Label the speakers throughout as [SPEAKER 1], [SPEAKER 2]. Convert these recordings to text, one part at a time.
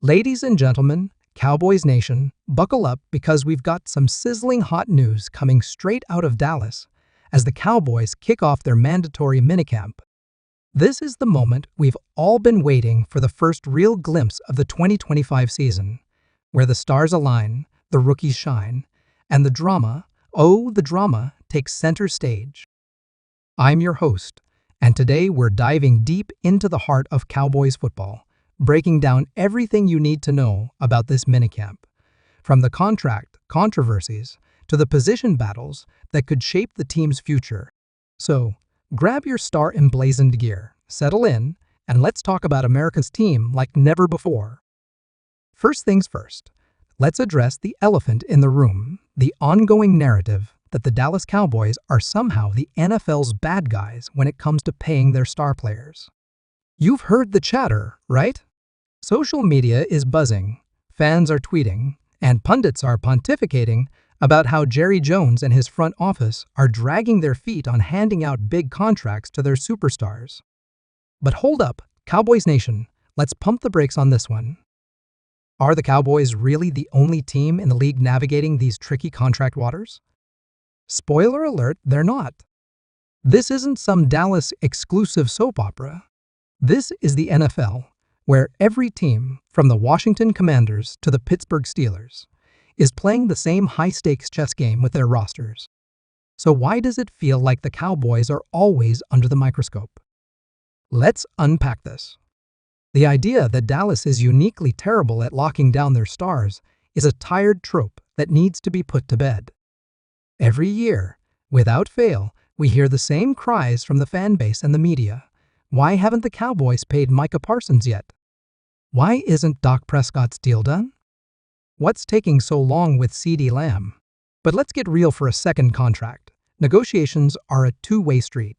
[SPEAKER 1] Ladies and gentlemen, Cowboys Nation, buckle up because we've got some sizzling hot news coming straight out of Dallas as the Cowboys kick off their mandatory minicamp. This is the moment we've all been waiting for, the first real glimpse of the 2025 season, where the stars align, the rookies shine, and the drama, oh, the drama, takes center stage. I'm your host, and today we're diving deep into the heart of Cowboys football, breaking down everything you need to know about this minicamp, from the contract controversies to the position battles that could shape the team's future. So, grab your star-emblazoned gear, settle in, and let's talk about America's team like never before. First things first, let's address the elephant in the room, the ongoing narrative that the Dallas Cowboys are somehow the NFL's bad guys when it comes to paying their star players. You've heard the chatter, right? Social media is buzzing, fans are tweeting, and pundits are pontificating about how Jerry Jones and his front office are dragging their feet on handing out big contracts to their superstars. But hold up, Cowboys Nation, let's pump the brakes on this one. Are the Cowboys really the only team in the league navigating these tricky contract waters? Spoiler alert, they're not. This isn't some Dallas exclusive soap opera. This is the NFL, where every team, from the Washington Commanders to the Pittsburgh Steelers, is playing the same high-stakes chess game with their rosters. So why does it feel like the Cowboys are always under the microscope? Let's unpack this. The idea that Dallas is uniquely terrible at locking down their stars is a tired trope that needs to be put to bed. Every year, without fail, we hear the same cries from the fan base and the media. Why haven't the Cowboys paid Micah Parsons yet? Why isn't Dak Prescott's deal done? What's taking so long with CeeDee Lamb? But let's get real for a second. Contract negotiations are a two-way street.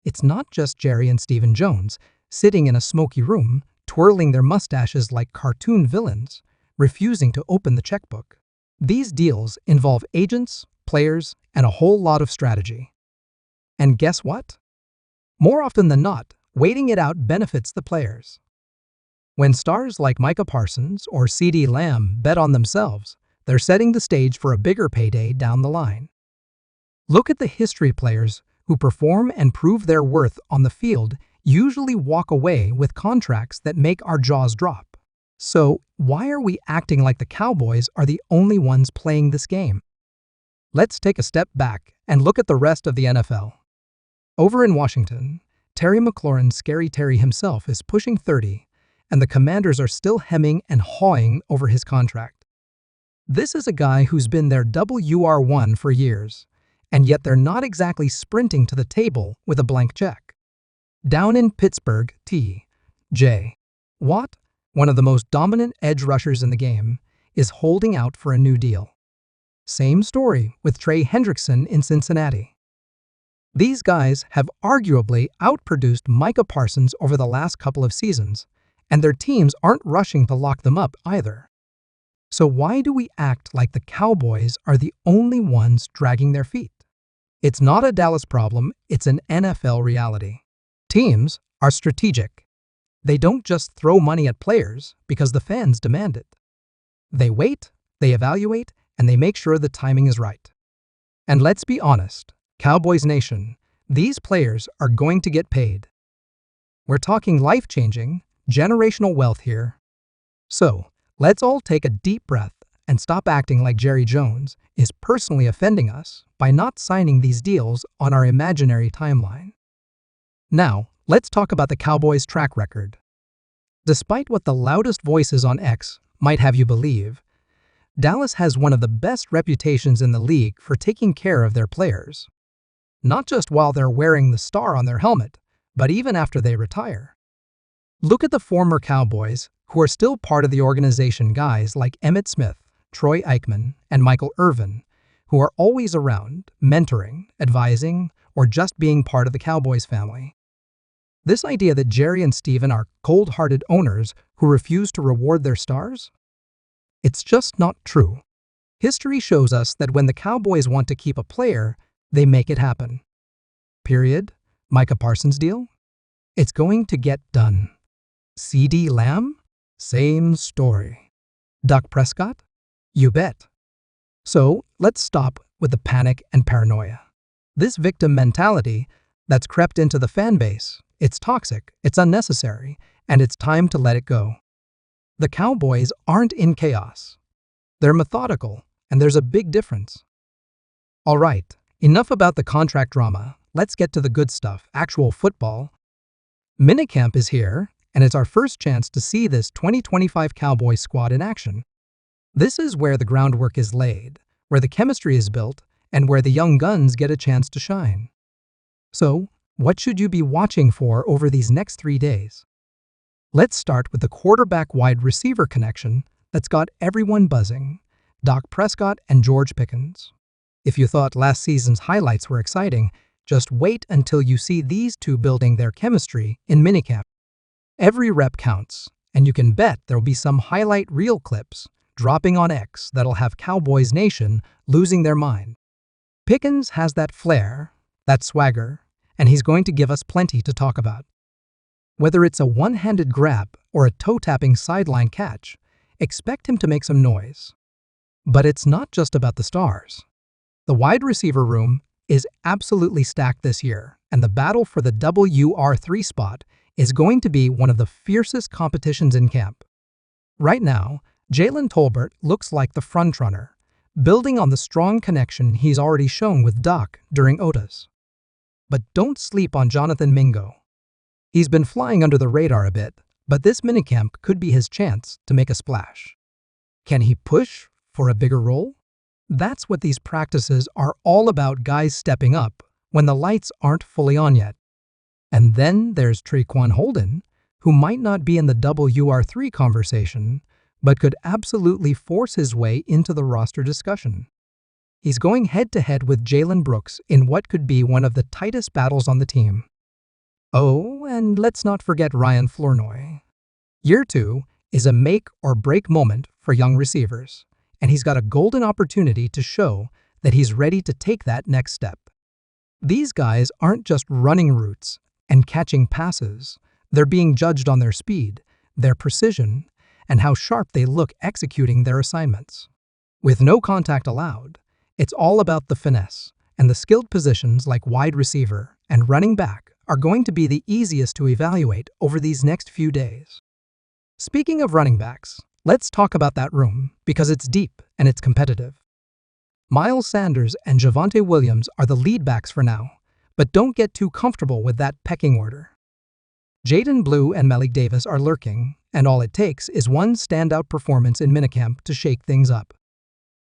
[SPEAKER 1] It's not just Jerry and Stephen Jones sitting in a smoky room, twirling their mustaches like cartoon villains, refusing to open the checkbook. These deals involve agents, players, and a whole lot of strategy. And guess what? More often than not, waiting it out benefits the players. When stars like Micah Parsons or CeeDee Lamb bet on themselves, they're setting the stage for a bigger payday down the line. Look at the history. Players who perform and prove their worth on the field usually walk away with contracts that make our jaws drop. So, why are we acting like the Cowboys are the only ones playing this game? Let's take a step back and look at the rest of the NFL. Over in Washington, Terry McLaurin, Scary Terry himself, is pushing 30, and the Commanders are still hemming and hawing over his contract. This is a guy who's been their WR1 for years, and yet they're not exactly sprinting to the table with a blank check. Down in Pittsburgh, T.J. Watt, one of the most dominant edge rushers in the game, is holding out for a new deal. Same story with Trey Hendrickson in Cincinnati. These guys have arguably outproduced Micah Parsons over the last couple of seasons, and their teams aren't rushing to lock them up either. So why do we act like the Cowboys are the only ones dragging their feet? It's not a Dallas problem, it's an NFL reality. Teams are strategic. They don't just throw money at players because the fans demand it. They wait, they evaluate, and they make sure the timing is right. And let's be honest, Cowboys Nation, these players are going to get paid. We're talking life-changing, generational wealth here. So, let's all take a deep breath and stop acting like Jerry Jones is personally offending us by not signing these deals on our imaginary timeline. Now, let's talk about the Cowboys' track record. Despite what the loudest voices on X might have you believe, Dallas has one of the best reputations in the league for taking care of their players. Not just while they're wearing the star on their helmet, but even after they retire. Look at the former Cowboys who are still part of the organization, guys like Emmitt Smith, Troy Aikman, and Michael Irvin, who are always around, mentoring, advising, or just being part of the Cowboys family. This idea that Jerry and Stephen are cold-hearted owners who refuse to reward their stars? It's just not true. History shows us that when the Cowboys want to keep a player, they make it happen. Period. Micah Parsons deal? It's going to get done. CeeDee Lamb? Same story. Dak Prescott? You bet. So, let's stop with the panic and paranoia. This victim mentality that's crept into the fan base, it's toxic, it's unnecessary, and it's time to let it go. The Cowboys aren't in chaos. They're methodical, and there's a big difference. All right, enough about the contract drama. Let's get to the good stuff, actual football. Minicamp is here, and it's our first chance to see this 2025 Cowboys squad in action. This is where the groundwork is laid, where the chemistry is built, and where the young guns get a chance to shine. So, what should you be watching for over these next 3 days? Let's start with the quarterback-wide receiver connection that's got everyone buzzing, Dak Prescott and George Pickens. If you thought last season's highlights were exciting, just wait until you see these two building their chemistry in minicamp. Every rep counts, and you can bet there'll be some highlight reel clips dropping on X that'll have Cowboys Nation losing their mind. Pickens has that flair, that swagger, and he's going to give us plenty to talk about. Whether it's a one-handed grab or a toe-tapping sideline catch, expect him to make some noise. But it's not just about the stars. The wide receiver room is absolutely stacked this year, and the battle for the WR3 spot is going to be one of the fiercest competitions in camp. Right now, Jalen Tolbert looks like the frontrunner, building on the strong connection he's already shown with Dak during OTAs. But don't sleep on Jonathan Mingo. He's been flying under the radar a bit, but this minicamp could be his chance to make a splash. Can he push for a bigger role? That's what these practices are all about, guys stepping up when the lights aren't fully on yet. And then there's Traquan Holden, who might not be in the WR3 conversation, but could absolutely force his way into the roster discussion. He's going head-to-head with Jalen Brooks in what could be one of the tightest battles on the team. Oh, and let's not forget Ryan Flournoy. Year 2 is a make-or-break moment for young receivers, and he's got a golden opportunity to show that he's ready to take that next step. These guys aren't just running routes and catching passes. They're being judged on their speed, their precision, and how sharp they look executing their assignments. With no contact allowed, it's all about the finesse, and the skilled positions like wide receiver and running back are going to be the easiest to evaluate over these next few days. Speaking of running backs, let's talk about that room because it's deep and it's competitive. Miles Sanders and Javonte Williams are the lead backs for now, but don't get too comfortable with that pecking order. Jaden Blue and Malik Davis are lurking, and all it takes is one standout performance in minicamp to shake things up.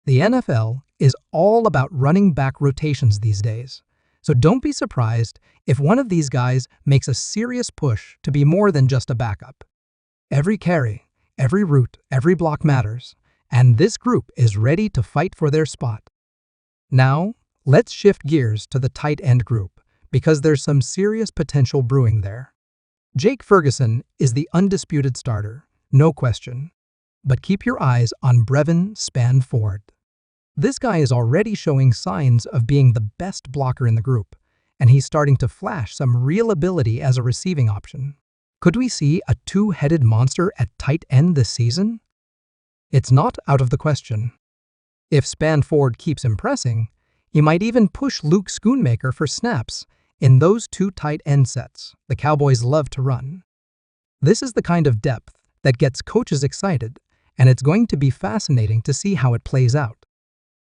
[SPEAKER 1] The NFL is all about running back rotations these days, so don't be surprised if one of these guys makes a serious push to be more than just a backup. Every carry, every route, every block matters, and this group is ready to fight for their spot. Now, let's shift gears to the tight end group, because there's some serious potential brewing there. Jake Ferguson is the undisputed starter, no question. But keep your eyes on Brevin Spanford. This guy is already showing signs of being the best blocker in the group, and he's starting to flash some real ability as a receiving option. Could we see a two-headed monster at tight end this season? It's not out of the question. If Spanford keeps impressing, he might even push Luke Schoonmaker for snaps in those two tight end sets the Cowboys love to run. This is the kind of depth that gets coaches excited, and it's going to be fascinating to see how it plays out.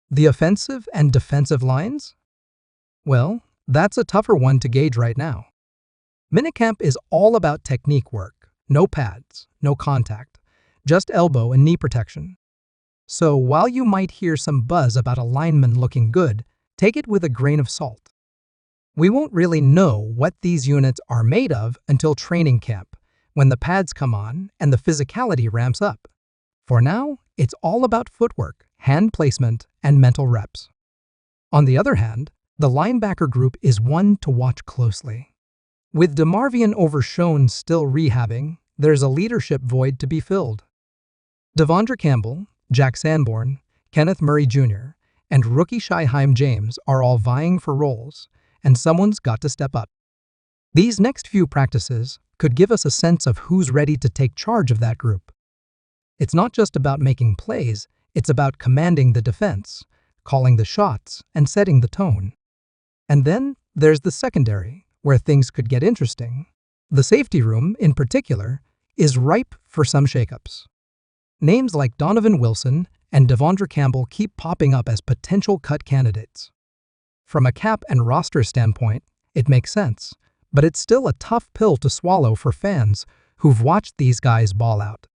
[SPEAKER 1] The offensive and defensive lines? Well, that's a tougher one to gauge right now. Minicamp is all about technique work, no pads, no contact, just elbow and knee protection. So while you might hear some buzz about a lineman looking good, take it with a grain of salt. We won't really know what these units are made of until training camp, when the pads come on and the physicality ramps up. For now, it's all about footwork, hand placement, and mental reps. On the other hand, the linebacker group is one to watch closely. With DeMarvion Overshown still rehabbing, there's a leadership void to be filled. Devondre Campbell, Jack Sanborn, Kenneth Murray Jr., and rookie Shyheim James are all vying for roles, and someone's got to step up. These next few practices could give us a sense of who's ready to take charge of that group. It's not just about making plays, it's about commanding the defense, calling the shots, and setting the tone. And then there's the secondary, where things could get interesting. The safety room, in particular, is ripe for some shakeups. Names like Donovan Wilson and Devondre Campbell keep popping up as potential cut candidates. From a cap and roster standpoint, it makes sense, but it's still a tough pill to swallow for fans who've watched these guys ball out.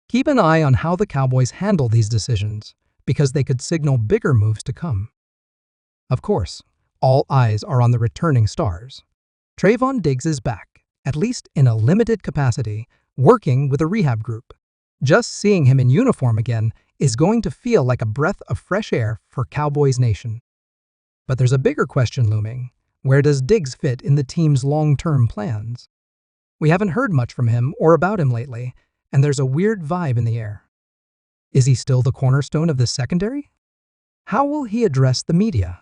[SPEAKER 1] Keep an eye on how the Cowboys handle these decisions, because they could signal bigger moves to come. Of course, all eyes are on the returning stars. Trayvon Diggs is back, at least in a limited capacity, working with a rehab group. Just seeing him in uniform again is going to feel like a breath of fresh air for Cowboys Nation. But there's a bigger question looming. Where does Diggs fit in the team's long-term plans? We haven't heard much from him or about him lately, and there's a weird vibe in the air. Is he still the cornerstone of the secondary? How will he address the media?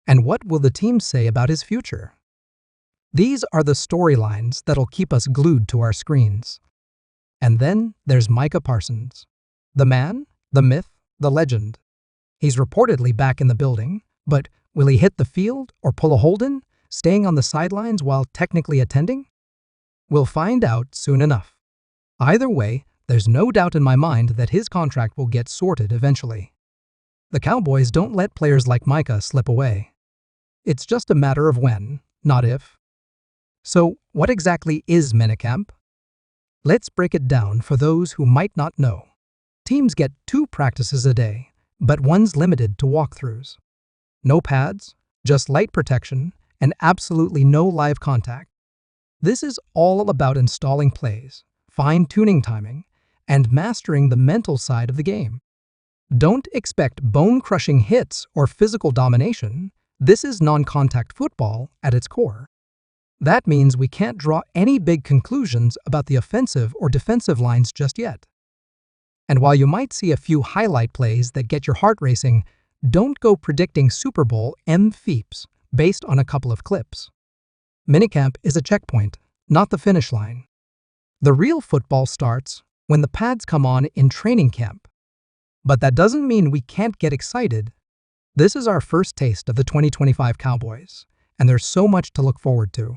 [SPEAKER 1] And what will the team say about his future? These are the storylines that'll keep us glued to our screens. And then there's Micah Parsons. The man, the myth, the legend. He's reportedly back in the building, but will he hit the field or pull a hold-in, staying on the sidelines while technically attending? We'll find out soon enough. Either way, there's no doubt in my mind that his contract will get sorted eventually. The Cowboys don't let players like Micah slip away. It's just a matter of when, not if. So, what exactly is minicamp? Let's break it down for those who might not know. Teams get 2 practices a day, but one's limited to walkthroughs. No pads, just light protection, and absolutely no live contact. This is all about installing plays, fine-tuning timing, and mastering the mental side of the game. Don't expect bone-crushing hits or physical domination. This is non-contact football at its core. That means we can't draw any big conclusions about the offensive or defensive lines just yet. And while you might see a few highlight plays that get your heart racing, don't go predicting Super Bowl MVPs based on a couple of clips. Minicamp is a checkpoint, not the finish line. The real football starts when the pads come on in training camp. But that doesn't mean we can't get excited. This is our first taste of the 2025 Cowboys, and there's so much to look forward to.